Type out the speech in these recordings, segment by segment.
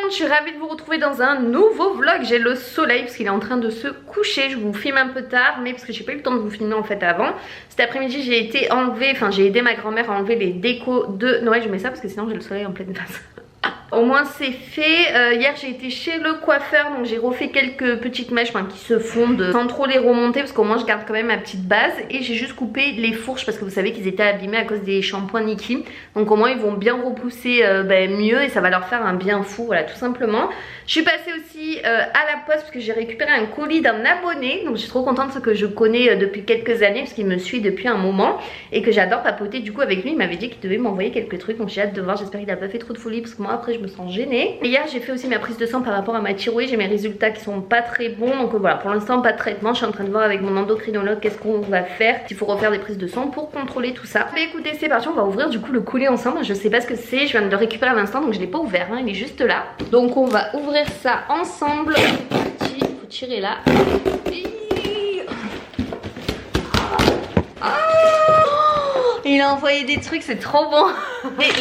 monde, je suis ravie de vous retrouver dans un nouveau vlog. J'ai le soleil parce qu'il est en train de se coucher. Je vous filme un peu tard, mais parce que j'ai pas eu le temps de vous filmer en fait avant. Cet après-midi j'ai été enlever, enfin j'ai aidé ma grand-mère à enlever les décos de Noël. Je mets ça parce que sinon j'ai le soleil en pleine face. Au moins c'est fait. Hier j'ai été chez le coiffeur, donc j'ai refait quelques petites mèches qui se fondent sans trop les remonter parce qu'au moins je garde quand même ma petite base. Et j'ai juste coupé les fourches parce que vous savez qu'ils étaient abîmés à cause des shampoings Nikki. Donc au moins ils vont bien repousser mieux et ça va leur faire un bien fou, voilà, tout simplement. Je suis passée aussi à la poste parce que j'ai récupéré un colis d'un abonné. Donc je suis trop contente, ce que je connais depuis quelques années parce qu'il me suit depuis un moment et que j'adore papoter du coup avec lui. Il m'avait dit qu'il devait m'envoyer quelques trucs, donc j'ai hâte de voir. J'espère qu'il a pas fait trop de folie parce que moi après je me sens gênée. Et hier j'ai fait aussi ma prise de sang par rapport à ma thyroïde. J'ai mes résultats qui sont pas très bons, donc voilà, pour l'instant pas de traitement. Je suis en train de voir avec mon endocrinologue qu'est-ce qu'on va faire, s'il faut refaire des prises de sang pour contrôler tout ça. Mais écoutez, c'est parti, on va ouvrir du coup le colis ensemble. Je sais pas ce que c'est, je viens de le récupérer à l'instant donc je l'ai pas ouvert, hein, il est juste là. Donc on va ouvrir ça ensemble. Il faut tirer là. Il a envoyé des trucs, c'est trop bon.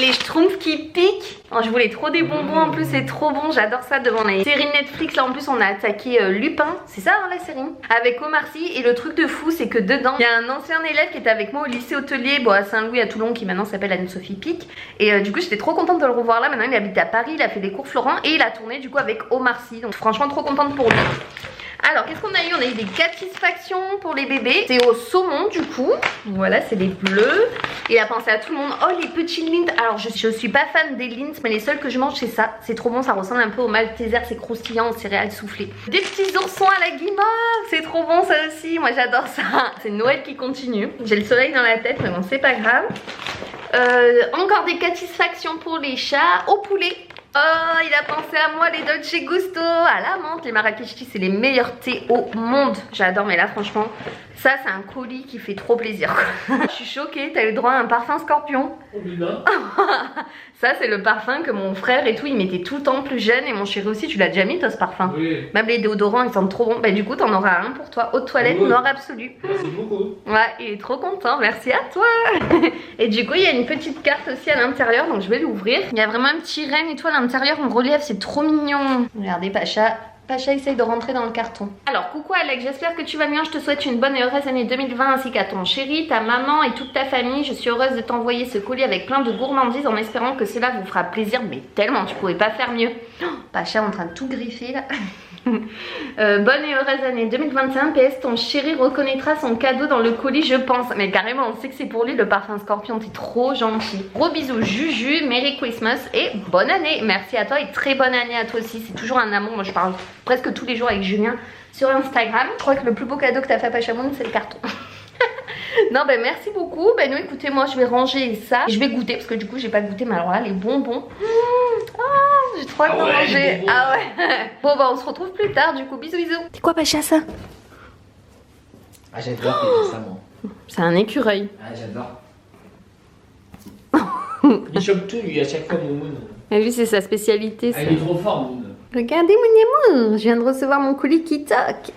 Les schtroumpfs qui piquent. Oh, je voulais trop des bonbons en plus, c'est trop bon. J'adore ça devant les séries Netflix. Là en plus on a attaqué Lupin. C'est ça hein, la série, avec Omar Sy. Et le truc de fou c'est que dedans il y a un ancien élève qui était avec moi au lycée hôtelier, bon, à Saint-Louis à Toulon, qui maintenant s'appelle Anne-Sophie Pic. Et du coup j'étais trop contente de le revoir là. Maintenant il habite à Paris, il a fait des cours Florent et il a tourné du coup avec Omar Sy. Donc franchement trop contente pour lui. Alors qu'est-ce qu'on a eu? On a eu des satisfactions pour les bébés. C'est au saumon du coup. Voilà, c'est des bleus. Il a pensé à tout le monde. Oh les petits Lindt. Alors je suis pas fan des Lindt, mais les seuls que je mange c'est ça. C'est trop bon, ça ressemble un peu au Malteser. C'est croustillant, aux céréales soufflées. Des petits oursons à la guimauve. C'est trop bon ça aussi, moi j'adore ça. C'est Noël qui continue. J'ai le soleil dans la tête mais bon c'est pas grave. Encore des satisfactions pour les chats. Au poulet. Oh, il a pensé à moi, les Dolce Gusto à la menthe. Les Marrakech c'est les meilleurs thés au monde. J'adore, mais là franchement ça c'est un colis qui fait trop plaisir quoi. Je suis choquée, t'as eu droit à un parfum Scorpion. Ça c'est le parfum que mon frère et tout il mettait tout le temps plus jeune. Et mon chéri aussi, tu l'as déjà mis toi ce parfum? Oui. Même les déodorants ils sentent trop bon. Bah du coup t'en auras un pour toi. Eau de toilette noir absolu. Merci beaucoup. Ouais, il est trop content, merci à toi. Et du coup il y a une petite carte aussi à l'intérieur, donc je vais l'ouvrir. Il y a vraiment un petit renne et tout à l'intérieur en relief, c'est trop mignon. Regardez Pacha. Pacha essaye de rentrer dans le carton. Alors coucou Alex, j'espère que tu vas bien. Je te souhaite une bonne et heureuse année 2020 ainsi qu'à ton chéri, ta maman et toute ta famille. Je suis heureuse de t'envoyer ce colis avec plein de gourmandises en espérant que cela vous fera plaisir. Mais tellement, tu pouvais pas faire mieux. Oh, Pacha en train de tout griffer là. Bonne et heureuse année 2021. PS, ton chéri reconnaîtra son cadeau dans le colis je pense. Mais carrément on sait que c'est pour lui le parfum Scorpion. T'es trop gentil. Gros bisous Juju, Merry Christmas et bonne année. Merci à toi et très bonne année à toi aussi. C'est toujours un amour. Moi je parle presque tous les jours avec Julien sur Instagram. Je crois que le plus beau cadeau que t'as fait à Pachamoun c'est le carton. Non ben merci beaucoup. Ben non écoutez, moi je vais ranger ça. Je vais goûter parce que du coup j'ai pas goûté, mais alors là les bonbons. J'ai trop hâte de manger. Ah ouais. Bon bah on se retrouve plus tard du coup. Bisous bisous. C'est quoi Pacha ça? Ah j'adore qu'il fait ça moi. C'est un écureuil. Ah j'adore. Il chope tout lui à chaque fois Moumoun. Mais lui c'est sa spécialité ça. Ah il est trop fort Moumoun. Regardez mon amour, je viens de recevoir mon colis qui toque.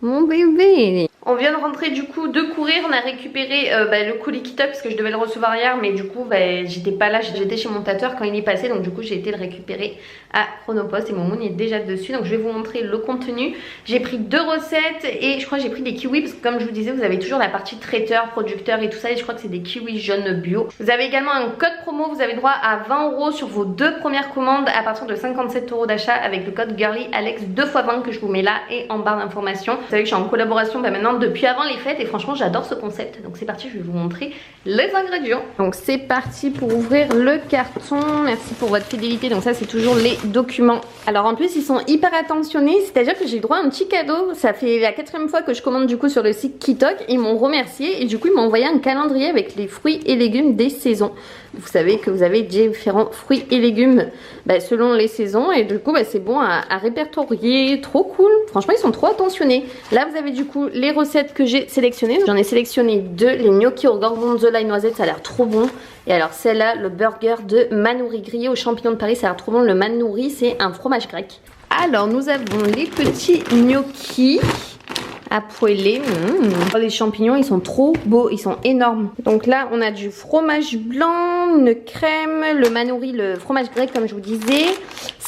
Mon bébé. On vient de rentrer du coup de courir, on a récupéré le colis qui toque parce que je devais le recevoir hier, mais du coup j'étais pas là, j'étais chez mon tateur quand il est passé, donc du coup j'ai été le récupérer à Chronopost et mon moon est déjà dessus, donc je vais vous montrer le contenu. J'ai pris 2 recettes et je crois que j'ai pris des kiwis parce que comme je vous disais vous avez toujours la partie traiteur, producteur et tout ça, et je crois que c'est des kiwis jaunes bio. Vous avez également un code promo, vous avez droit à 20 € sur vos 2 premières commandes à partir de 57 € d'achat avec le code GirlyAlex 2x20 que je vous mets là et en barre d'informations. Vous savez que je suis en collaboration maintenant depuis avant les fêtes et franchement j'adore ce concept, donc c'est parti, je vais vous montrer les ingrédients. Donc c'est parti pour ouvrir le carton. Merci pour votre fidélité. Donc ça c'est toujours les documents. Alors en plus ils sont hyper attentionnés, c'est à dire que j'ai droit à un petit cadeau. Ça fait la 4e fois que je commande du coup sur le site Kitok. Ils m'ont remercié et du coup ils m'ont envoyé un calendrier avec les fruits et légumes des saisons. Vous savez que vous avez différents fruits et légumes selon les saisons et du coup c'est bon à répertorier. Trop cool, franchement ils sont trop attentionnés. Là vous avez du coup les recettes que j'ai sélectionnées. J'en ai sélectionné 2, les gnocchis au gorgonzola et noisettes, ça a l'air trop bon. Et alors celle-là, le burger de Manouri grillé aux champignons de Paris, ça a l'air trop bon. Le Manouri c'est un fromage grec. Alors nous avons les petits gnocchis à poêler. Les champignons ils sont trop beaux, ils sont énormes. Donc là on a du fromage blanc, une crème, le Manouri, le fromage grec comme je vous disais.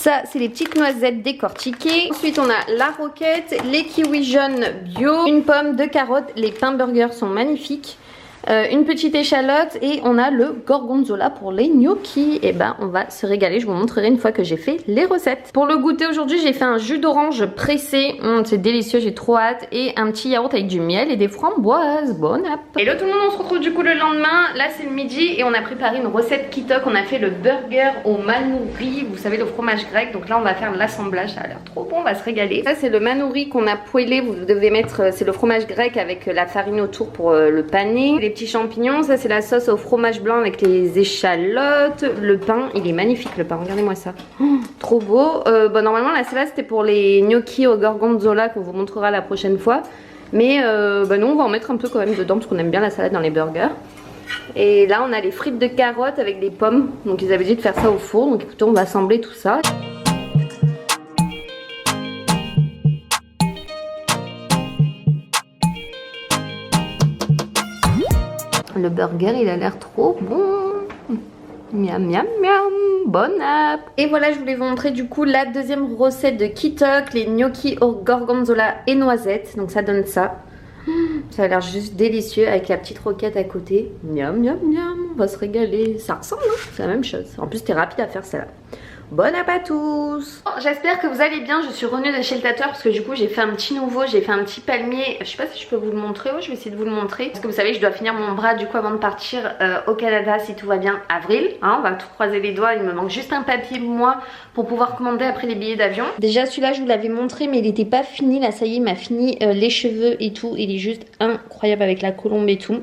Ça, c'est les petites noisettes décortiquées. Ensuite, on a la roquette, les kiwis jaunes bio, une pomme, 2 carottes. Les pains burgers sont magnifiques. Une petite échalote et on a le gorgonzola pour les gnocchis. Et ben on va se régaler, je vous montrerai une fois que j'ai fait les recettes. Pour le goûter aujourd'hui, j'ai fait un jus d'orange pressé, c'est délicieux, j'ai trop hâte. Et un petit yaourt avec du miel et des framboises. Bon app. Hello tout le monde, on se retrouve du coup le lendemain. Là c'est le midi et on a préparé une recette keto. On a fait le burger au manouri, vous savez le fromage grec. Donc là on va faire l'assemblage, ça a l'air trop bon, on va se régaler. Ça c'est le manouri qu'on a poêlé, vous devez mettre, c'est le fromage grec avec la farine autour pour le pané. Les petits champignons, ça c'est la sauce au fromage blanc avec les échalotes. Le pain, il est magnifique le pain, regardez-moi ça. Oh, trop beau. Bon, normalement la salade c'était pour les gnocchis au gorgonzola qu'on vous montrera la prochaine fois. Mais bah, nous on va en mettre un peu quand même dedans parce qu'on aime bien la salade dans les burgers. Et là on a les frites de carottes avec des pommes. Donc ils avaient dit de faire ça au four. Donc écoutez, on va assembler tout ça. Le burger il a l'air trop bon. Miam miam miam. Bon app. Et voilà, je voulais vous montrer du coup la deuxième recette de Kitok, les gnocchis au gorgonzola et noisettes. Donc ça donne ça. Ça a l'air juste délicieux avec la petite roquette à côté. Miam miam miam. On va se régaler. Ça ressemble, hein, c'est la même chose. En plus t'es rapide à faire celle-là. Bon app à tous. J'espère que vous allez bien. Je suis revenue de chez le tatoueur parce que du coup j'ai fait un petit nouveau, j'ai fait un petit palmier. Je sais pas si je peux vous le montrer. Je vais essayer de vous le montrer parce que vous savez je dois finir mon bras du coup avant de partir au Canada si tout va bien avril, hein, on va tout croiser les doigts. Il me manque juste un papier moi pour pouvoir commander après les billets d'avion. Déjà celui-là je vous l'avais montré mais il était pas fini. Là ça y est, il m'a fini les cheveux et tout. Il est juste incroyable avec la colombe et tout.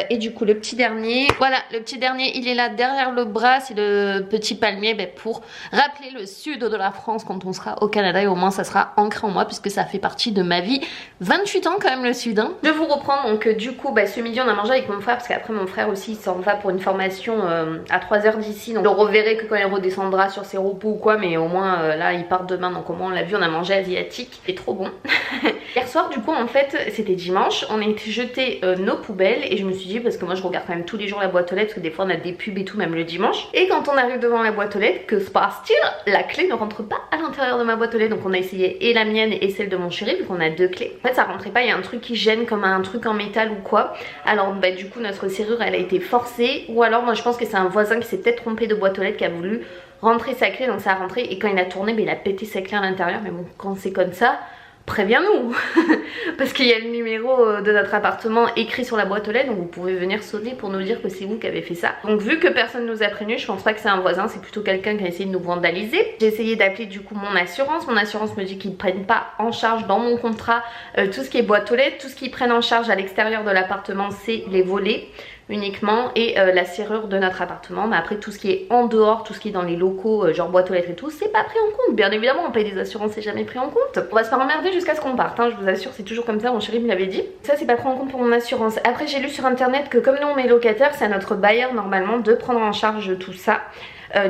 Et du coup le petit dernier, voilà le petit dernier il est là derrière le bras, c'est le petit palmier pour rappeler le sud de la France quand on sera au Canada et au moins ça sera ancré en moi puisque ça fait partie de ma vie. 28 ans quand même le sud, hein. Je vous reprends donc du coup ce midi on a mangé avec mon frère parce qu'après mon frère aussi il s'en va pour une formation à 3 heures d'ici, donc je le reverrai que quand il redescendra sur ses repos ou quoi, mais au moins là il part demain donc au moins on l'a vu, on a mangé asiatique, c'est trop bon. Hier soir du coup en fait c'était dimanche, on a été jeter nos poubelles et je me suis dit parce que moi je regarde quand même tous les jours la boîte aux lettres parce que des fois on a des pubs et tout même le dimanche, et quand on arrive devant la boîte aux lettres, que se passe-t-il? La clé ne rentre pas à l'intérieur de ma boîte aux lettres, donc on a essayé et la mienne et celle de mon chéri vu qu'on a 2 clés. En fait ça rentrait pas, il y a un truc qui gêne comme un truc en métal ou quoi, alors du coup notre serrure elle a été forcée, ou alors moi je pense que c'est un voisin qui s'est peut-être trompé de boîte aux lettres qui a voulu rentrer sa clé, donc ça a rentré et quand il a tourné il a pété sa clé à l'intérieur. Mais bon, quand c'est comme ça préviens-nous parce qu'il y a le numéro de notre appartement écrit sur la boîte aux lettres, donc vous pouvez venir sonner pour nous dire que c'est vous qui avez fait ça. Donc vu que personne nous a prévenu, je pense pas que c'est un voisin, c'est plutôt quelqu'un qui a essayé de nous vandaliser. J'ai essayé d'appeler du coup mon assurance me dit qu'ils prennent pas en charge dans mon contrat tout ce qui est boîte aux lettres, tout ce qu'ils prennent en charge à l'extérieur de l'appartement c'est les volets uniquement et la serrure de notre appartement, mais après tout ce qui est en dehors, tout ce qui est dans les locaux genre boîte aux lettres et tout, c'est pas pris en compte. Bien évidemment on paye des assurances, c'est jamais pris en compte. On va se faire emmerder jusqu'à ce qu'on parte, hein, je vous assure, c'est toujours comme ça, mon chéri me l'avait dit. Ça c'est pas pris en compte pour mon assurance. Après j'ai lu sur internet que comme nous on est locataire, c'est à notre bailleur normalement de prendre en charge tout ça.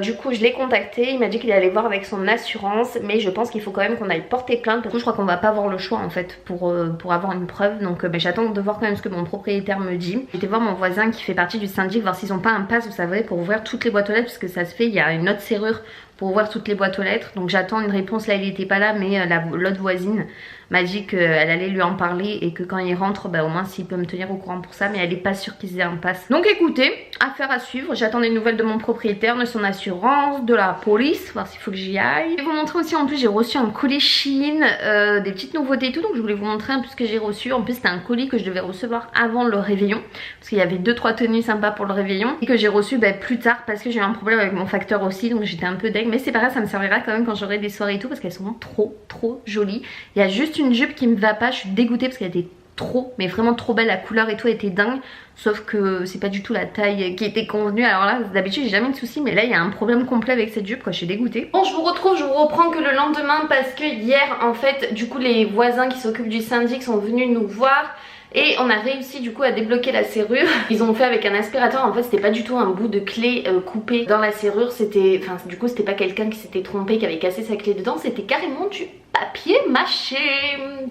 Du coup je l'ai contacté, il m'a dit qu'il allait voir avec son assurance, mais je pense qu'il faut quand même qu'on aille porter plainte. Du coup je crois qu'on va pas avoir le choix en fait pour avoir une preuve, donc j'attends de voir quand même ce que mon propriétaire me dit. J'étais voir mon voisin qui fait partie du syndic, voir s'ils ont pas un pass, vous savez, pour ouvrir toutes les boîtes aux lettres, parce que ça se fait, il y a une autre serrure pour ouvrir toutes les boîtes aux lettres, donc j'attends une réponse. Là il était pas là, mais l'autre voisine m'a dit qu'elle allait lui en parler et que quand il rentre, au moins s'il peut me tenir au courant pour ça, mais elle est pas sûre qu'ils aient un pass. Donc écoutez, affaire à suivre, j'attends des nouvelles de mon propriétaire, de son assurance, de la police, voir s'il faut que j'y aille. Je vais vous montrer aussi, en plus j'ai reçu un colis Shein, des petites nouveautés et tout, donc je voulais vous montrer un peu ce que j'ai reçu. En plus c'était un colis que je devais recevoir avant le réveillon, parce qu'il y avait 2-3 tenues sympas pour le réveillon, et que j'ai reçu plus tard parce que j'ai eu un problème avec mon facteur aussi, donc j'étais un peu deg, mais c'est pas grave, ça me servira quand même quand j'aurai des soirées et tout, parce qu'elles sont trop jolies. Il y a juste une jupe qui me va pas, je suis dégoûtée parce qu'elle était trop, mais vraiment trop belle, la couleur et tout était dingue, sauf que c'est pas du tout la taille qui était convenue. Alors là d'habitude j'ai jamais de soucis, mais là il y a un problème complet avec cette jupe quoi, je suis dégoûtée. Bon je vous reprends que le lendemain, parce que hier en fait du coup les voisins qui s'occupent du syndic sont venus nous voir et on a réussi du coup à débloquer la serrure. Ils ont fait avec un aspirateur, en fait c'était pas du tout un bout de clé coupé dans la serrure, c'était, enfin du coup c'était pas quelqu'un qui s'était trompé, qui avait cassé sa clé dedans, c'était carrément du papier mâché.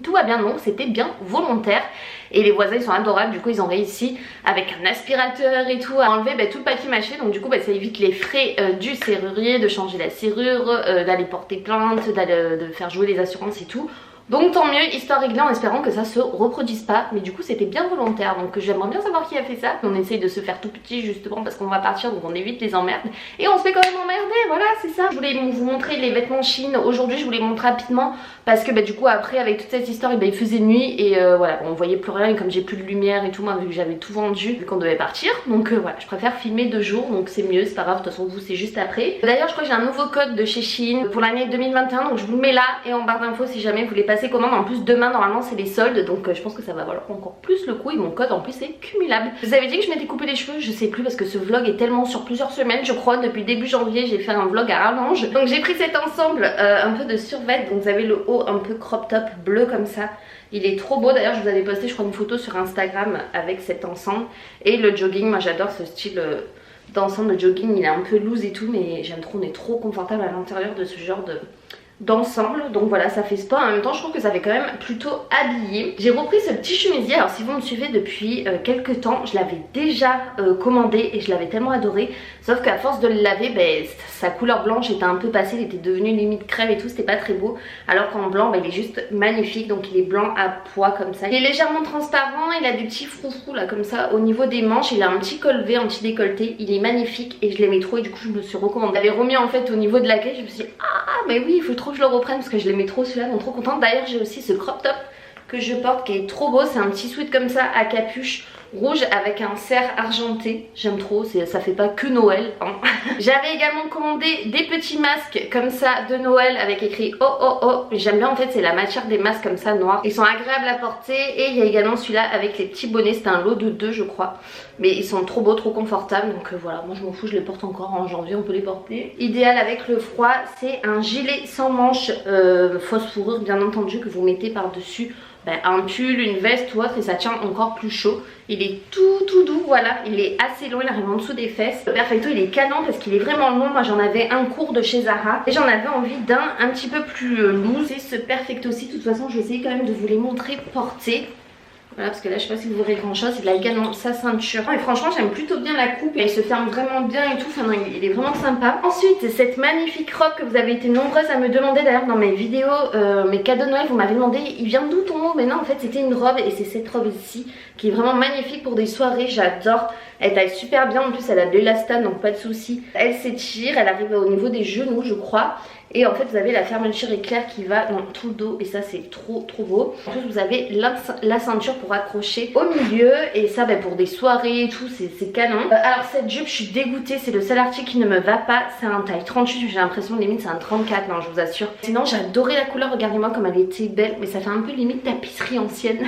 Tout va bien, donc c'était bien volontaire. Et les voisins ils sont adorables, du coup ils ont réussi avec un aspirateur et tout à enlever tout le papier mâché. Donc du coup ça évite les frais du serrurier, de changer la serrure, d'aller porter plainte, de faire jouer les assurances et tout. Donc tant mieux, histoire réglée, en espérant que ça se reproduise pas. Mais du coup c'était bien volontaire, donc j'aimerais bien savoir qui a fait ça. On essaye de se faire tout petit justement parce qu'on va partir, donc on évite les emmerdes. Et on se fait quand même emmerder, voilà c'est ça. Je voulais vous montrer les vêtements Shein. Aujourd'hui je vous les montre rapidement parce que du coup après avec toute cette histoire il faisait nuit. Et voilà, on voyait plus rien, et comme j'ai plus de lumière et tout, moi vu que j'avais tout vendu, vu qu'on devait partir. Donc voilà, je préfère filmer de jour, donc c'est mieux, c'est pas grave, de toute façon vous c'est juste après. D'ailleurs je crois que j'ai un nouveau code de chez Shein pour l'année 2021, donc je vous le mets là et en barre d'infos si jamais vous voulez passer commande. En plus demain normalement c'est les soldes, donc je pense que ça va valoir encore plus le coup, et mon code en plus est cumulable. Je vous avais dit que je m'étais coupé les cheveux, je sais plus parce que ce vlog est tellement sur plusieurs semaines je crois. Depuis début janvier j'ai fait un vlog à rallonge, donc j'ai pris cet ensemble un peu de survêt. Donc vous avez le haut un peu crop top bleu comme ça, il est trop beau. D'ailleurs je vous avais posté je crois une photo sur Instagram avec cet ensemble. Et le jogging, moi j'adore ce style d'ensemble. Le jogging il est un peu loose et tout, mais j'aime trop, on est trop confortable à l'intérieur de ce genre d'ensemble. Donc voilà, ça fait sport, en même temps je trouve que ça fait quand même plutôt habillé. J'ai repris ce petit chemisier, alors si vous me suivez depuis quelques temps, je l'avais déjà commandé et je l'avais tellement adoré, sauf qu'à force de le laver, sa couleur blanche était un peu passée, il était devenu limite crème et tout, c'était pas très beau. Alors qu'en blanc il est juste magnifique, donc il est blanc à pois comme ça, il est légèrement transparent, il a des petits froufrous là comme ça au niveau des manches, il a un petit col V, un petit décolleté, il est magnifique et je l'aimais trop, et du coup je me suis recommandé. Je l'avais remis en fait au niveau de la quai, je me suis dit ah mais oui il faut trop que je le reprenne parce que je l'aimais trop celui-là, donc trop contente. D'ailleurs j'ai aussi ce crop top que je porte qui est trop beau, c'est un petit sweat comme ça à capuche rouge avec un cerf argenté, j'aime trop, ça fait pas que Noël hein. J'avais également commandé des petits masques comme ça de Noël avec écrit oh oh oh, j'aime bien en fait, c'est la matière des masques comme ça noirs, ils sont agréables à porter. Et il y a également celui-là avec les petits bonnets, c'était un lot de 2 je crois, mais ils sont trop beaux, trop confortables, donc voilà, moi je m'en fous, je les porte encore en janvier, on peut les porter. Idéal avec le froid, c'est un gilet sans manches, fausse fourrure bien entendu, que vous mettez par dessus un pull, une veste ou autre, et ça tient encore plus chaud. Il est tout doux, voilà, il est assez long, il arrive en dessous des fesses. Le Perfecto il est canon parce qu'il est vraiment long. Moi j'en avais un court de chez Zara et j'en avais envie d'un un petit peu plus loose. C'est ce Perfecto aussi, de toute façon je vais essayer quand même de vous les montrer portés. Voilà, parce que là je sais pas si vous verrez grand chose, il a également sa ceinture. Et franchement j'aime plutôt bien la coupe, elle se ferme vraiment bien et tout, enfin non, il est vraiment sympa. Ensuite cette magnifique robe que vous avez été nombreuses à me demander d'ailleurs dans mes vidéos, mes cadeaux de Noël, vous m'avez demandé il vient d'où ton haut, mais non en fait c'était une robe, et c'est cette robe ici qui est vraiment magnifique pour des soirées, j'adore. Elle taille super bien, en plus elle a de l'élastane donc pas de souci. Elle s'étire, elle arrive au niveau des genoux je crois. Et en fait vous avez la fermeture éclair qui va dans tout le dos, et ça c'est trop beau. En plus vous avez la ceinture pour accrocher au milieu, et ça pour des soirées et tout c'est canon. Alors cette jupe je suis dégoûtée, c'est le seul article qui ne me va pas, c'est un taille 38, j'ai l'impression limite c'est un 34, non je vous assure. Sinon j'adorais la couleur, regardez-moi comme elle était belle, mais ça fait un peu limite tapisserie ancienne.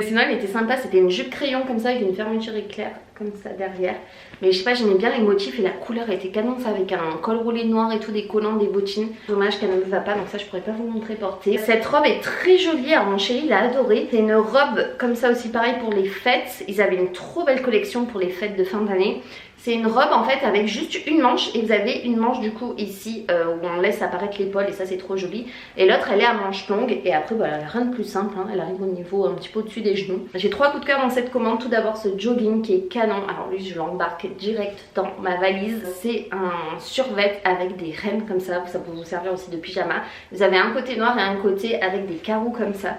Sinon elle était sympa, c'était une jupe crayon comme ça avec une fermeture éclair comme ça derrière. Mais je sais pas, j'aimais bien les motifs et la couleur était canon, ça avec un col roulé noir et tout, des collants, des bottines. Dommage qu'elle ne me va pas, donc ça je pourrais pas vous montrer porter. Cette robe est très jolie, alors mon chéri l'a adorée. C'est une robe comme ça aussi pareil pour les fêtes, ils avaient une trop belle collection pour les fêtes de fin d'année. C'est une robe en fait avec juste une manche, et vous avez une manche du coup ici où on laisse apparaître l'épaule, et ça c'est trop joli. Et l'autre elle est à manche longue, et après elle a rien de plus simple hein. Elle arrive au niveau un petit peu au-dessus des genoux. J'ai 3 coups de cœur dans cette commande. Tout d'abord ce jogging qui est canon, alors lui je l'embarque direct dans ma valise. C'est un survêt avec des rennes comme ça peut vous servir aussi de pyjama. Vous avez un côté noir et un côté avec des carreaux comme ça.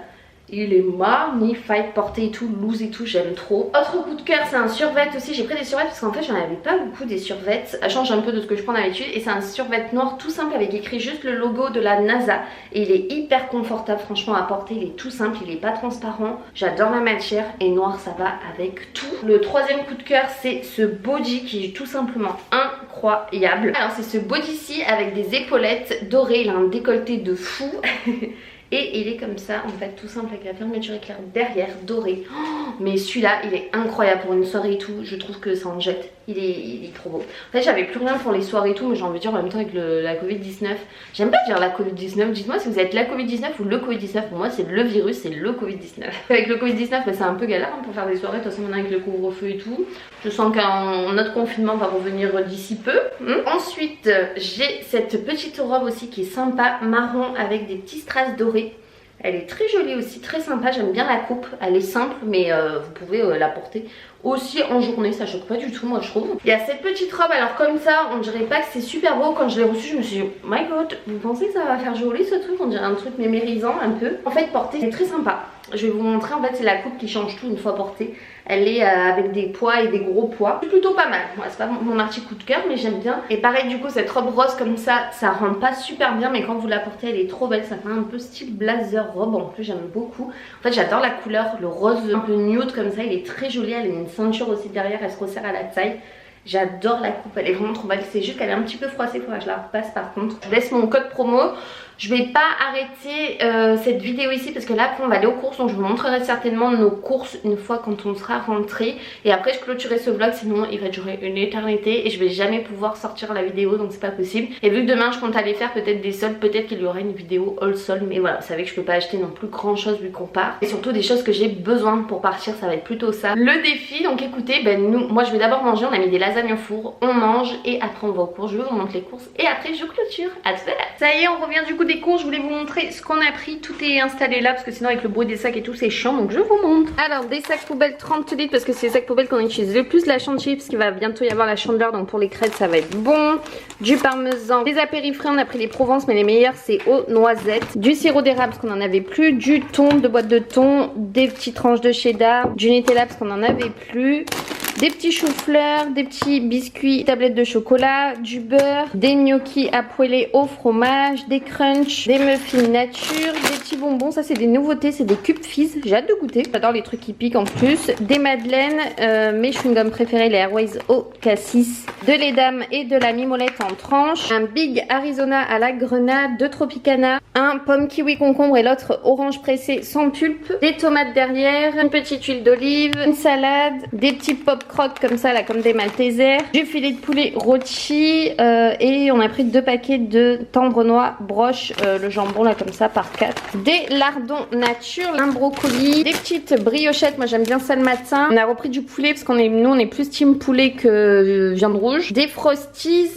Il est magnifique, porté et tout, loose et tout, j'aime trop. Autre coup de cœur, c'est un survêt aussi. J'ai pris des survêts parce qu'en fait j'en avais pas beaucoup des survêts. Ça change un peu de ce que je prends d'habitude. Et c'est un survêt noir tout simple avec écrit juste le logo de la NASA. Et il est hyper confortable franchement à porter, il est tout simple, il est pas transparent. J'adore la matière, et noir ça va avec tout. Le troisième coup de cœur, c'est ce body qui est tout simplement incroyable. Alors c'est ce body-ci avec des épaulettes dorées, il a un décolleté de fou. Et il est comme ça en fait, tout simple avec la fermeture éclair derrière doré. Oh, mais celui-là il est incroyable pour une soirée et tout. Je trouve que ça en jette. Il est trop beau. En fait j'avais plus rien pour les soirées et tout, mais j'ai envie de dire en même temps avec la Covid-19. J'aime pas dire la Covid-19. Dites-moi si vous êtes la Covid-19 ou le Covid-19. Pour moi c'est le virus, c'est le Covid-19. Avec le Covid-19 bah, c'est un peu galère hein, pour faire des soirées. De toute façon maintenant avec le couvre-feu et tout. Je sens qu'un autre confinement va revenir d'ici peu. Ensuite j'ai cette petite robe aussi qui est sympa, marron avec des petits strass dorés. Elle est très jolie aussi, très sympa, j'aime bien la coupe, elle est simple mais vous pouvez la porter aussi en journée, ça choque pas du tout moi je trouve. Il y a cette petite robe, alors comme ça on dirait pas que c'est super beau, quand je l'ai reçue je me suis dit my god, vous pensez que ça va faire joli ce truc? On dirait un truc mémérisant un peu. En fait porter c'est très sympa, je vais vous montrer, en fait c'est la coupe qui change tout une fois portée. Elle est avec des pois et des gros pois. C'est plutôt pas mal. Moi, c'est pas mon article coup de cœur, mais j'aime bien. Et pareil, du coup, cette robe rose comme ça rend pas super bien. Mais quand vous la portez, elle est trop belle. Ça fait un peu style blazer robe. En plus, j'aime beaucoup. En fait, j'adore la couleur. Le rose un peu nude comme ça. Il est très joli. Elle a une ceinture aussi derrière. Elle se resserre à la taille. J'adore la coupe, elle est vraiment trop belle. C'est juste qu'elle est un petit peu froissée, faudra que je la repasse par contre. Je vous laisse mon code promo. Je vais pas arrêter cette vidéo ici parce que là après on va aller aux courses. Donc je vous montrerai certainement nos courses une fois quand on sera rentré. Et après je clôturerai ce vlog, sinon il va durer une éternité et je vais jamais pouvoir sortir la vidéo, donc c'est pas possible. Et vu que demain je compte aller faire peut-être des soldes, peut-être qu'il y aura une vidéo all soldes. Mais voilà, vous savez que je peux pas acheter non plus grand chose vu qu'on part. Et surtout des choses que j'ai besoin pour partir, ça va être plutôt ça le défi. Donc écoutez, moi je vais d'abord manger, on a mis des lasagnes au four, on mange et après on va aux courses. Je vous montre les courses et après je clôture. À tout à l'heure. Ça y est, on revient du coup des courses. Je voulais vous montrer ce qu'on a pris. Tout est installé là parce que sinon avec le bruit des sacs et tout c'est chiant, donc je vous montre. Alors des sacs poubelles 30 litres parce que c'est les sacs poubelles qu'on utilise le plus. La chantilly parce qu'il va bientôt y avoir la chandeleur, donc pour les crêpes ça va être bon. Du parmesan, des apérifrais, on a pris les Provence mais les meilleurs c'est aux noisettes. Du sirop d'érable parce qu'on en avait plus. Du thon, 2 boîtes de thon. Des petites tranches de cheddar. Du Nutella parce qu'on en avait plus. Des petits choux-fleurs, des petits biscuits, tablettes de chocolat, du beurre, des gnocchis à poêler au fromage, des crunchs, des muffins nature, des petits bonbons. Ça c'est des nouveautés, c'est des cubes fizz. J'ai hâte de goûter. J'adore les trucs qui piquent en plus. Des madeleines, mes chewing-gums préférés, les Airways au cassis, de l'édame et de la mimolette en tranches, un Big Arizona à la grenade, de Tropicana, un pomme kiwi concombre et l'autre orange pressé sans pulpe, des tomates derrière, une petite huile d'olive, une salade, des petits pop croque comme ça là, comme des maltesers, du filet de poulet rôti et on a pris 2 paquets de tendre noix broche, le jambon là comme ça par 4, des lardons nature, un brocoli, des petites briochettes, moi j'aime bien ça le matin. On a repris du poulet parce nous on est plus team poulet que viande rouge, des frosties,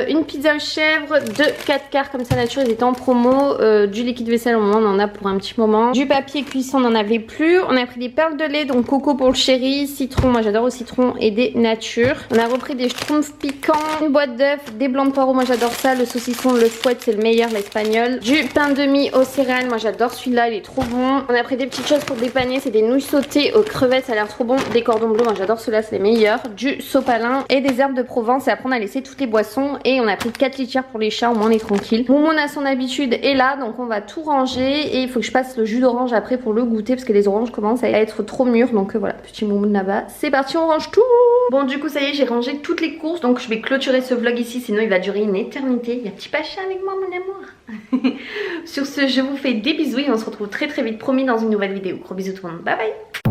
une pizza aux chèvres, 2 4 quarts comme ça nature, ils étaient en promo, du liquide vaisselle au moment on en a pour un petit moment, du papier cuisson on n'en avait plus, on a pris des perles de lait, donc coco pour le chéri, citron, moi j'adore au citron et des natures. On a repris des schtroumpfs piquants, une boîte d'œufs, des blancs de poireaux, moi j'adore ça, le saucisson, le fouette c'est le meilleur, l'espagnol, du pain de mie aux céréales, moi j'adore celui-là, il est trop bon. On a pris des petites choses pour dépanner, c'est des nouilles sautées aux crevettes, ça a l'air trop bon, des cordons bleus, moi j'adore ceux-là, c'est les meilleurs, du sopalin et des herbes de Provence. Et après on a laissé toutes les boissons et on a pris 4 litières pour les chats, au moins on est tranquille. Moumon à son habitude est là, donc on va tout ranger et il faut que je passe le jus d'orange après pour le goûter parce que les oranges commencent à être trop mûres, donc voilà, petit Moumon là-bas. C'est parti, on range tout. Bon du coup ça y est, j'ai rangé toutes les courses, donc je vais clôturer ce vlog ici, sinon il va durer une éternité. Il y a petit Pacha avec moi mon amour. Sur ce, je vous fais des bisous et on se retrouve très vite promis dans une nouvelle vidéo. Gros bisous tout le monde, bye bye.